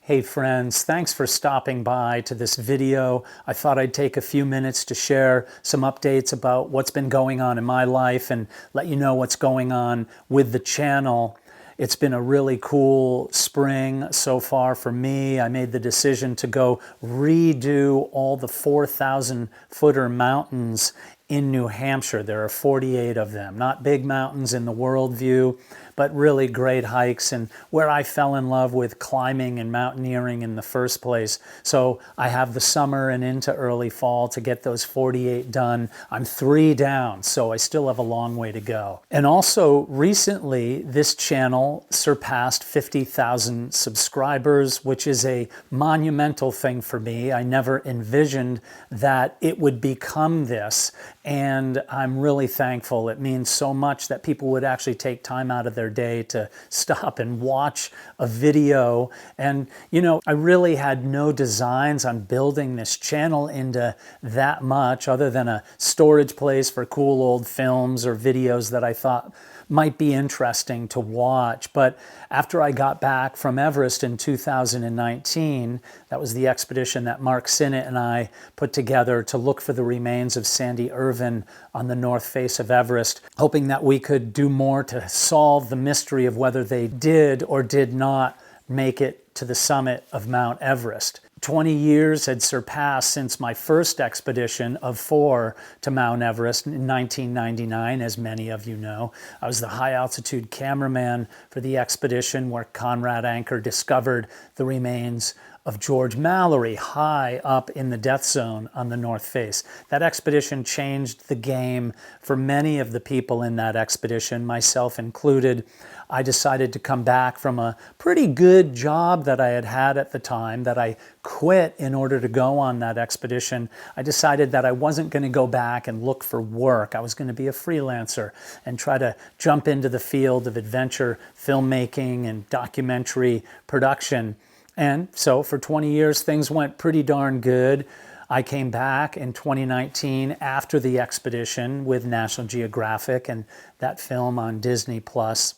Hey friends, thanks for stopping by to this video. I thought I'd take a few minutes to share some updates about what's been going on in my life and let you know what's going on with the channel. It's been a really cool spring so far for me. I made the decision to go redo all the 4,000-footer mountains in New Hampshire. There are 48 of them, not big mountains in the world view, but really great hikes and where I fell in love with climbing and mountaineering in the first place. So I have the summer and into early fall to get those 48 done. I'm 3 down, so I still have a long way to go. And also recently, this channel surpassed 50,000 subscribers, which is a monumental thing for me. I never envisioned that it would become this. And I'm really thankful. It means so much that people would actually take time out of their day to stop and watch a video. And, you know, I really had no designs on building this channel into that much other than a storage place for cool old films or videos that I thought might be interesting to watch. But after I got back from Everest in 2019, that was the expedition that Mark Sinnott and I put together to look for the remains of Sandy Irvine on the north face of Everest, hoping that we could do more to solve the mystery of whether they did or did not make it to the summit of Mount Everest. 20 years had surpassed since my first expedition of 4 to Mount Everest in 1999, as many of you know. I was the high-altitude cameraman for the expedition where Conrad Anker discovered the remains of George Mallory high up in the death zone on the north face. That expedition changed the game for many of the people in that expedition, myself included. I decided to come back from a pretty good job that I had had at the time that I quit in order to go on that expedition. I decided that I wasn't going to go back and look for work. I was going to be a freelancer and try to jump into the field of adventure filmmaking and documentary production. And so for 20 years, things went pretty darn good. I came back in 2019 after the expedition with National Geographic and that film on Disney+.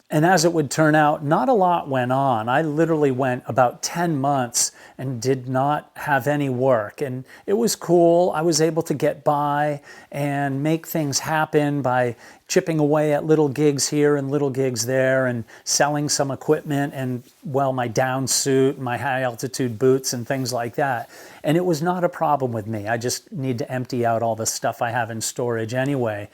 And as it would turn out, not a lot went on. I literally went about 10 months and did not have any work. And it was cool. I was able to get by and make things happen by chipping away at little gigs here and little gigs there and selling some equipment and, well, my down suit, my high altitude boots and things like that. And it was not a problem with me. I just need to empty out all the stuff I have in storage anyway.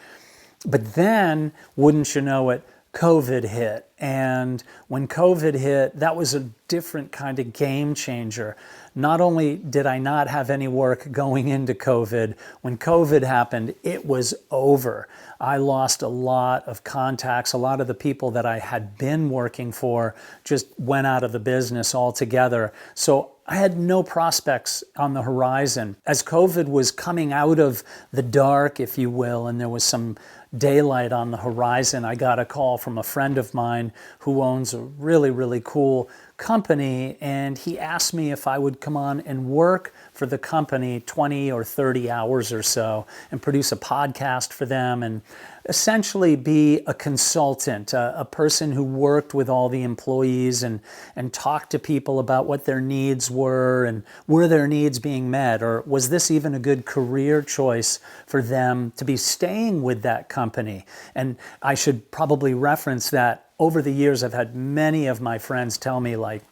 But then, wouldn't you know it, COVID hit. And when COVID hit, that was a different kind of game changer. Not only did I not have any work going into COVID, when COVID happened, it was over. I lost a lot of contacts. A lot of the people that I had been working for just went out of the business altogether. So I had no prospects on the horizon. As COVID was coming out of the dark, if you will, and there was some daylight on the horizon, I got a call from a friend of mine who owns a really, really cool company, and he asked me if I would come on and work for the company 20 or 30 hours or so and produce a podcast for them and essentially be a consultant, a person who worked with all the employees and talked to people about what their needs were and were their needs being met, or was this even a good career choice for them to be staying with that company. And I should probably reference that over the years I've had many of my friends tell me, like,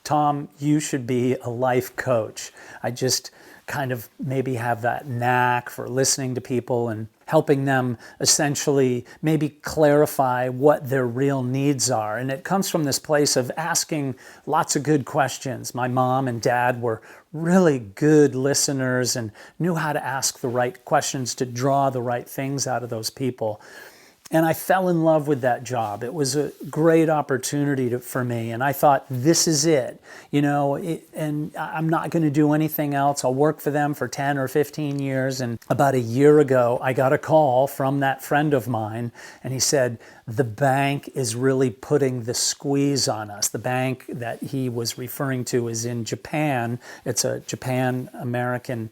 Tom, you should be a life coach. I just kind of maybe have that knack for listening to people and helping them essentially maybe clarify what their real needs are. And it comes from this place of asking lots of good questions. My mom and dad were really good listeners and knew how to ask the right questions to draw the right things out of those people. And I fell in love with that job. It was a great opportunity for me. And I thought, this is it, you know, and I'm not going to do anything else. I'll work for them for 10 or 15 years. And about a year ago, I got a call from that friend of mine. And he said, the bank is really putting the squeeze on us. The bank that he was referring to is in Japan. It's a Japan-American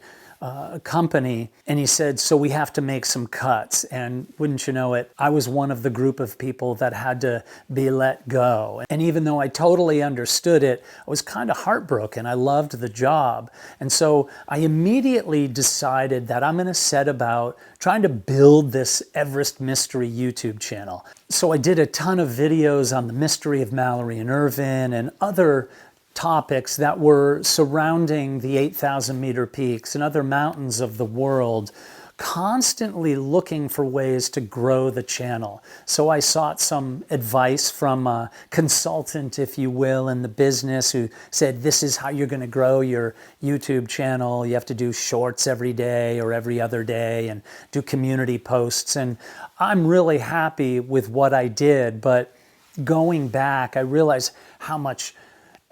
company, and he said, so we have to make some cuts. And wouldn't you know it, I was one of the group of people that had to be let go. And even though I totally understood it, I was kind of heartbroken. I loved the job. And so I immediately decided that I'm going to set about trying to build this Everest Mystery YouTube channel. So I did a ton of videos on the mystery of Mallory and Irvine and other topics that were surrounding the 8,000 meter peaks and other mountains of the world, constantly looking for ways to grow the channel. So I sought some advice from a consultant, if you will, in the business who said, this is how you're going to grow your YouTube channel. You have to do shorts every day or every other day and do community posts. And I'm really happy with what I did, but going back, I realized how much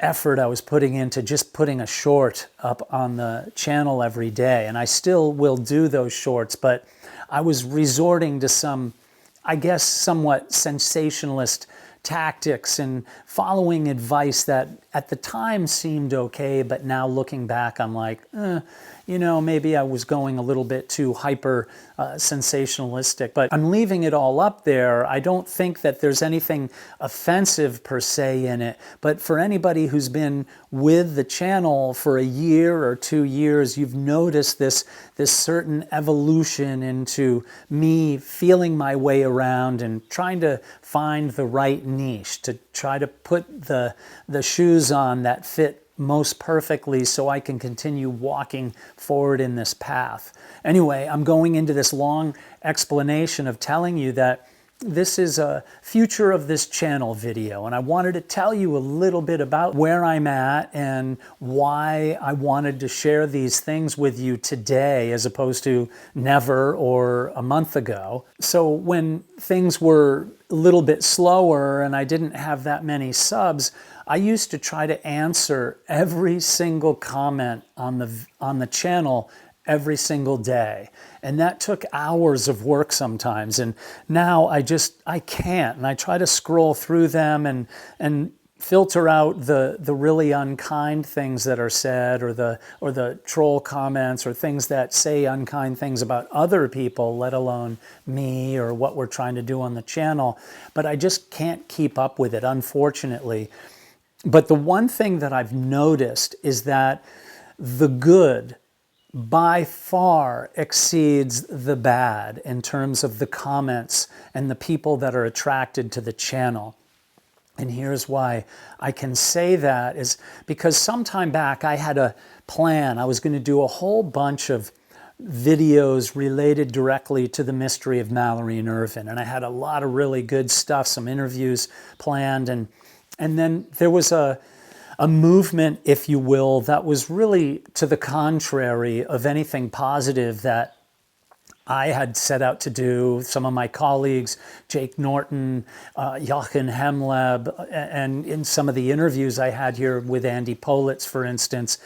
effort I was putting into just putting a short up on the channel every day. And I still will do those shorts, but I was resorting to some, I guess, somewhat sensationalist tactics and following advice that at the time seemed okay, but now looking back, I'm like, maybe I was going a little bit too hyper sensationalistic, but I'm leaving it all up there. I don't think that there's anything offensive per se in it, but for anybody who's been with the channel for a year or 2 years, you've noticed this certain evolution into me feeling my way around and trying to find the right niche, to try to put the shoes on that fit most perfectly so I can continue walking forward in this path. Anyway, I'm going into this long explanation of telling you that this is a future of this channel video, and I wanted to tell you a little bit about where I'm at and why I wanted to share these things with you today as opposed to never or a month ago. So when things were a little bit slower and I didn't have that many subs, I used to try to answer every single comment on the channel every single day. And that took hours of work sometimes. And now I can't. And I try to scroll through them and filter out the really unkind things that are said, or the troll comments, or things that say unkind things about other people, let alone me or what we're trying to do on the channel. But I just can't keep up with it, unfortunately. But the one thing that I've noticed is that the good by far exceeds the bad in terms of the comments and the people that are attracted to the channel. And here's why I can say that is because some time back I had a plan. I was going to do a whole bunch of videos related directly to the mystery of Mallory and Irvine. And I had a lot of really good stuff, some interviews planned. And then there was a movement, if you will, that was really to the contrary of anything positive that I had set out to do. Some of my colleagues, Jake Norton, Jochen Hemleb, and in some of the interviews I had here with Andy Politz, for instance,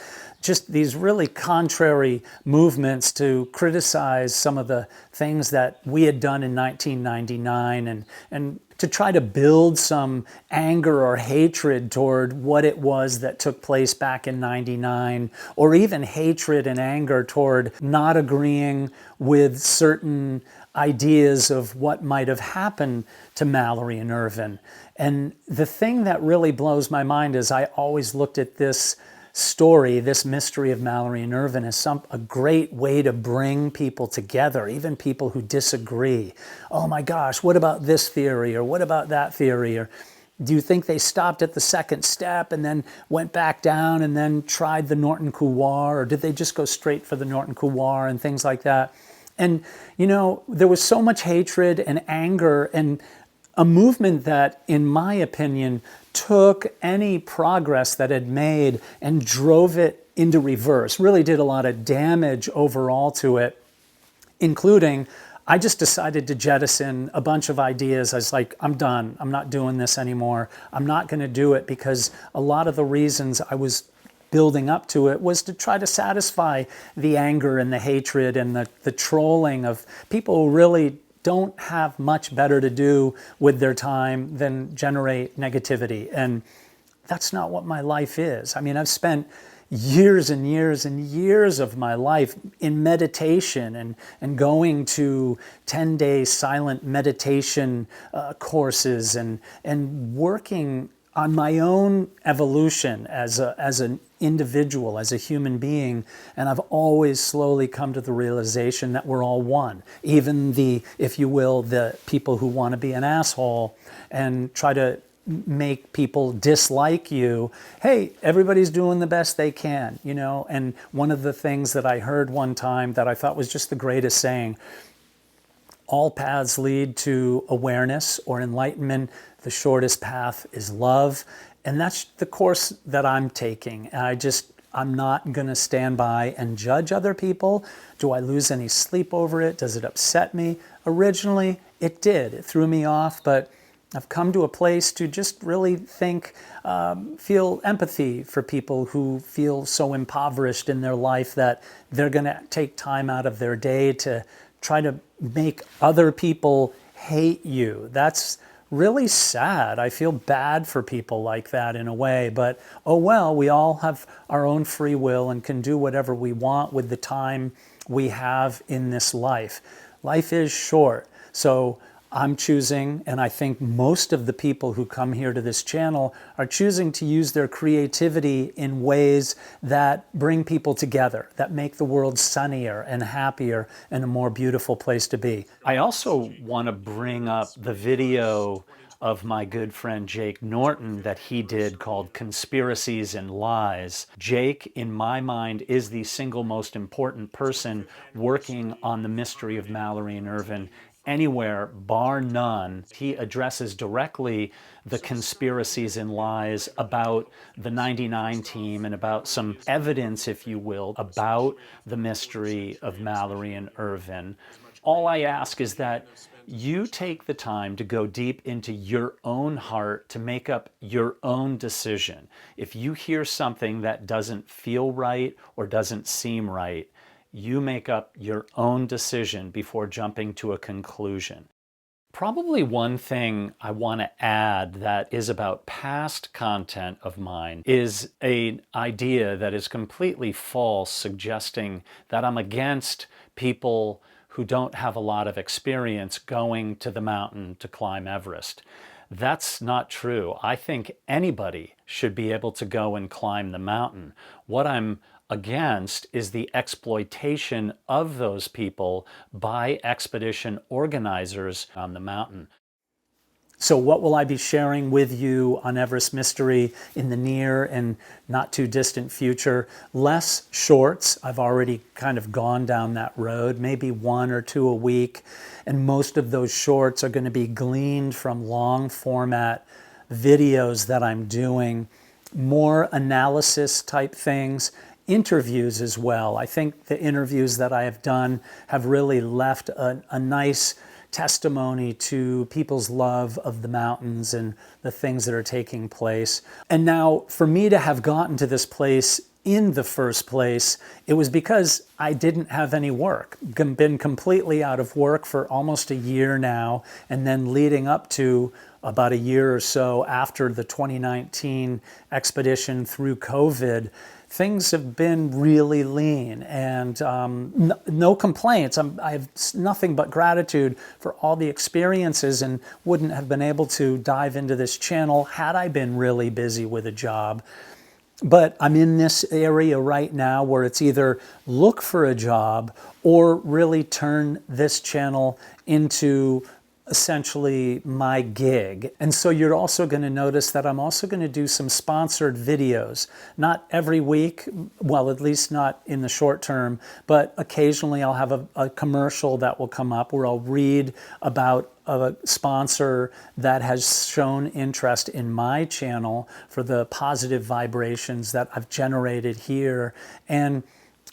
just these really contrary movements to criticize some of the things that we had done in 1999 and to try to build some anger or hatred toward what it was that took place back in '99, or even hatred and anger toward not agreeing with certain ideas of what might have happened to Mallory and Irvine. And the thing that really blows my mind is I always looked at this story, this mystery of Mallory and Irvine, as a great way to bring people together, even people who disagree. Oh my gosh, what about this theory? Or what about that theory? Or do you think they stopped at the second step and then went back down and then tried the Norton couloir? Or did they just go straight for the Norton couloir and things like that? And, there was so much hatred and anger and a movement that, in my opinion, took any progress that had made and drove it into reverse, really did a lot of damage overall to it, including I just decided to jettison a bunch of ideas. I was like, I'm done. I'm not doing this anymore. I'm not going to do it because a lot of the reasons I was building up to it was to try to satisfy the anger and the hatred and the trolling of people who really don't have much better to do with their time than generate negativity. And that's not what my life is. I mean, I've spent years and years and years of my life in meditation and going to 10-day silent meditation courses and working on my own evolution as an individual, as a human being. And I've always slowly come to the realization that we're all one. Even the, if you will, the people who want to be an asshole and try to make people dislike you. Hey, everybody's doing the best they can, you know? And one of the things that I heard one time that I thought was just the greatest saying, all paths lead to awareness or enlightenment. The shortest path is love. And that's the course that I'm taking. I'm not going to stand by and judge other people. Do I lose any sleep over it? Does it upset me? Originally, it did. It threw me off, but I've come to a place to just really think, feel empathy for people who feel so impoverished in their life that they're going to take time out of their day to try to make other people hate you. That's really sad. I feel bad for people like that in a way, but oh well, we all have our own free will and can do whatever we want with the time we have in this life. Life is short, so I'm choosing, and I think most of the people who come here to this channel are choosing to use their creativity in ways that bring people together, that make the world sunnier and happier and a more beautiful place to be. I also want to bring up the video of my good friend Jake Norton that he did called Conspiracies and Lies. Jake, in my mind, is the single most important person working on the mystery of Mallory and Irvine anywhere, bar none. He addresses directly the conspiracies and lies about the 99 team and about some evidence, if you will, about the mystery of Mallory and Irvine. All I ask is that you take the time to go deep into your own heart to make up your own decision. If you hear something that doesn't feel right or doesn't seem right, you make up your own decision before jumping to a conclusion. Probably one thing I want to add that is about past content of mine is an idea that is completely false, suggesting that I'm against people who don't have a lot of experience going to the mountain to climb Everest. That's not true. I think anybody should be able to go and climb the mountain. What I'm against is the exploitation of those people by expedition organizers on the mountain. So what will I be sharing with you on Everest Mystery in the near and not too distant future? Less shorts. I've already kind of gone down that road, maybe 1 or 2 a week. And most of those shorts are going to be gleaned from long format videos that I'm doing, more analysis type things, interviews as well. I think the interviews that I have done have really left a nice testimony to people's love of the mountains and the things that are taking place. And now for me to have gotten to this place in the first place, it was because I didn't have any work. Been completely out of work for almost a year now, and then leading up to about a year or so after the 2019 expedition through COVID, things have been really lean, and no complaints. I have nothing but gratitude for all the experiences, and wouldn't have been able to dive into this channel had I been really busy with a job. But I'm in this area right now where it's either look for a job or really turn this channel into essentially my gig. And so you're also going to notice that I'm also going to do some sponsored videos. Not every week, well, at least not in the short term, but occasionally I'll have a commercial that will come up where I'll read about a sponsor that has shown interest in my channel for the positive vibrations that I've generated here. And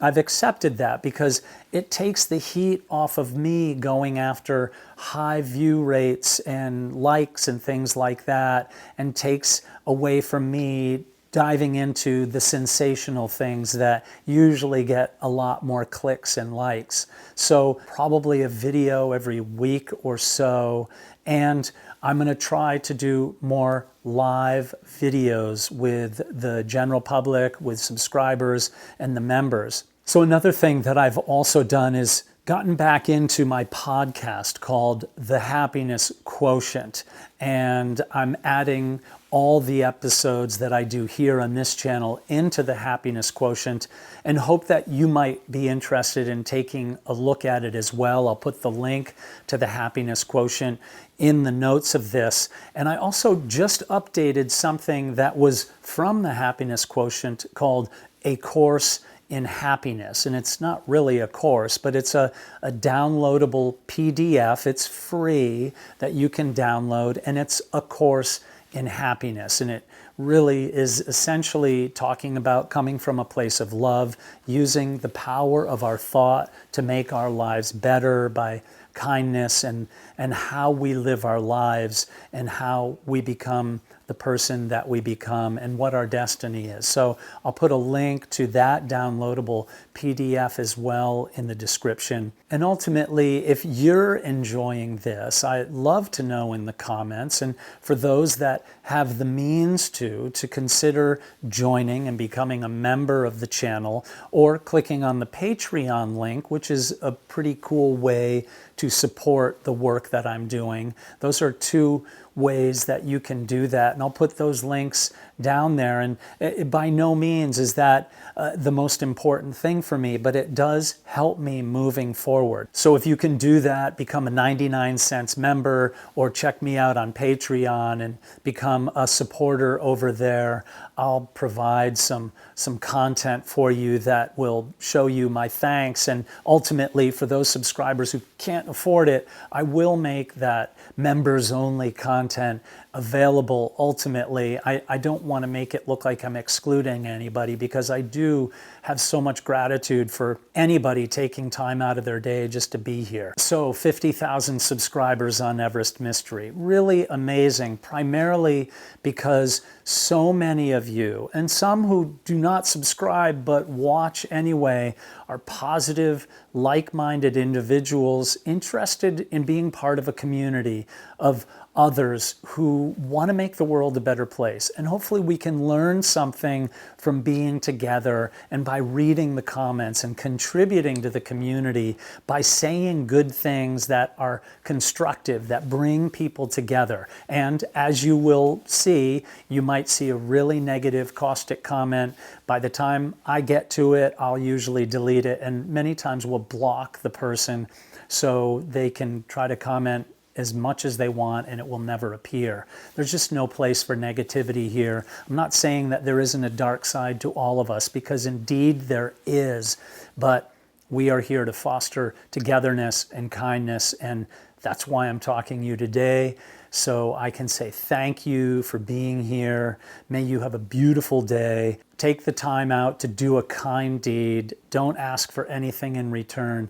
I've accepted that because it takes the heat off of me going after high view rates and likes and things like that, and takes away from me diving into the sensational things that usually get a lot more clicks and likes. So probably a video every week or so, and I'm going to try to do more live videos with the general public, with subscribers and the members. So another thing that I've also done is gotten back into my podcast called The Happiness Quotient, and I'm adding all the episodes that I do here on this channel into the Happiness Quotient, and hope that you might be interested in taking a look at it as well. I'll put the link to the Happiness Quotient in the notes of this. And I also just updated something that was from the Happiness Quotient called A Course in Happiness. And it's not really a course, but it's a downloadable PDF. It's free that you can download, and it's A Course in Happiness. And it really is essentially talking about coming from a place of love, using the power of our thought to make our lives better by kindness, and how we live our lives, and how we become the person that we become, and what our destiny is. So I'll put a link to that downloadable PDF as well in the description. And ultimately, if you're enjoying this, I'd love to know in the comments. And for those that have the means to consider joining and becoming a member of the channel, or clicking on the Patreon link, which is a pretty cool way to support the work that I'm doing. Those are two ways that you can do that, and I'll put those links down there. And by no means is that the most important thing for me, but it does help me moving forward. So if you can do that, become a 99 cents member, or check me out on Patreon and become a supporter over there. I'll provide some content for you that will show you my thanks. And ultimately, for those subscribers who can't afford it, I will make that members only content available ultimately. I don't want to make it look like I'm excluding anybody, because I do have so much gratitude for anybody taking time out of their day just to be here. So 50,000 subscribers on Everest Mystery. Really amazing, primarily because so many of you, and some who do not subscribe but watch anyway, are positive, like-minded individuals interested in being part of a community of others who want to make the world a better place. And hopefully we can learn something from being together, and by reading the comments and contributing to the community, by saying good things that are constructive, that bring people together. And as you will see, you might see a really negative, caustic comment. By the time I get to it, I'll usually delete it, and many times we'll block the person so they can try to comment as much as they want and it will never appear. There's just no place for negativity here. I'm not saying that there isn't a dark side to all of us, because indeed there is, but we are here to foster togetherness and kindness, and that's why I'm talking to you today. So I can say thank you for being here. May you have a beautiful day. Take the time out to do a kind deed. Don't ask for anything in return.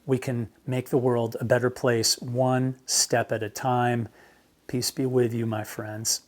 We can make the world a better place one step at a time. Peace be with you, my friends.